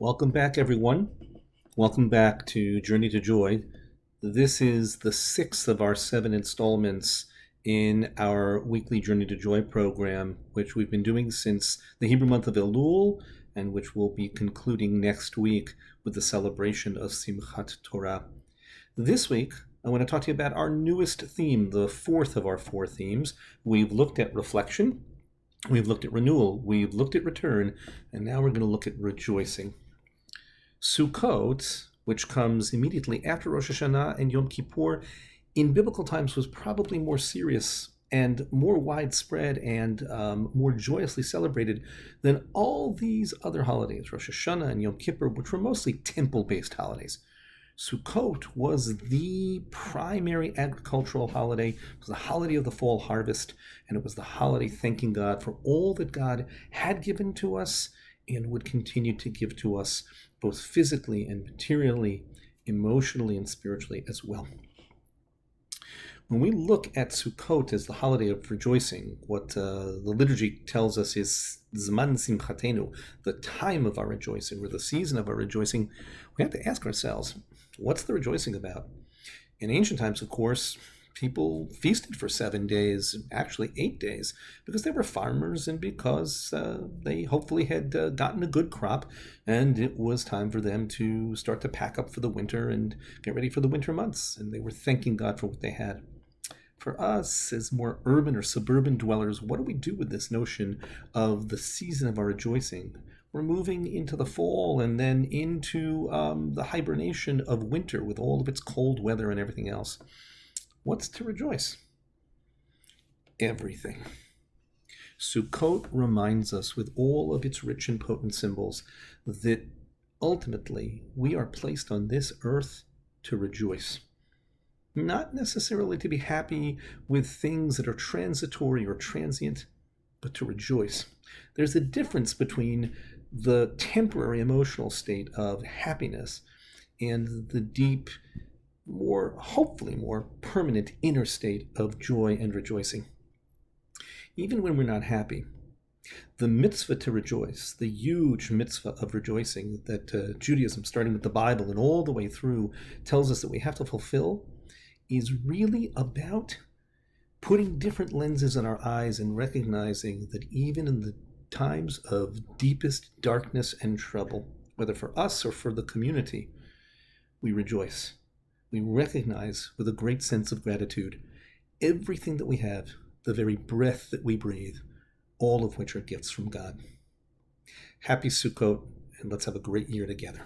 Welcome back, everyone. Welcome back to Journey to Joy. This is the sixth of our 7 installments in our weekly Journey to Joy program, which we've been doing since the Hebrew month of Elul, and which will be concluding next week with the celebration of Simchat Torah. This week, I want to talk to you about our newest theme, the fourth of our 4 themes. We've looked at reflection, we've looked at renewal, we've looked at return, and now we're going to look at rejoicing. Sukkot, which comes immediately after Rosh Hashanah and Yom Kippur, in biblical times was probably more serious and more widespread and more joyously celebrated than all these other holidays, Rosh Hashanah and Yom Kippur, which were mostly temple-based holidays. Sukkot was the primary agricultural holiday. It was the holiday of the fall harvest, and it was the holiday thanking God for all that God had given to us and would continue to give to us, both physically and materially, emotionally and spiritually as well. When we look at Sukkot as the holiday of rejoicing, what the liturgy tells us is Zman Simchatenu, the time of our rejoicing, or the season of our rejoicing, we have to ask ourselves, what's the rejoicing about? In ancient times, of course, people feasted for 7 days, actually 8 days, because they were farmers and because they hopefully had gotten a good crop, and it was time for them to start to pack up for the winter and get ready for the winter months, and they were thanking God for what they had. For us, as more urban or suburban dwellers, what do we do with this notion of the season of our rejoicing? We're moving into the fall and then into the hibernation of winter with all of its cold weather and everything else. What's to rejoice? Everything. Sukkot reminds us, with all of its rich and potent symbols, that ultimately we are placed on this earth to rejoice. Not necessarily to be happy with things that are transitory or transient, but to rejoice. There's a difference between the temporary emotional state of happiness and the deep, hopefully more permanent inner state of joy and rejoicing. Even when we're not happy, the mitzvah to rejoice, the huge mitzvah of rejoicing that Judaism, starting with the Bible and all the way through, tells us that we have to fulfill, is really about putting different lenses in our eyes and recognizing that even in the times of deepest darkness and trouble, whether for us or for the community, we rejoice. We recognize with a great sense of gratitude everything that we have, the very breath that we breathe, all of which are gifts from God. Happy Sukkot, and let's have a great year together.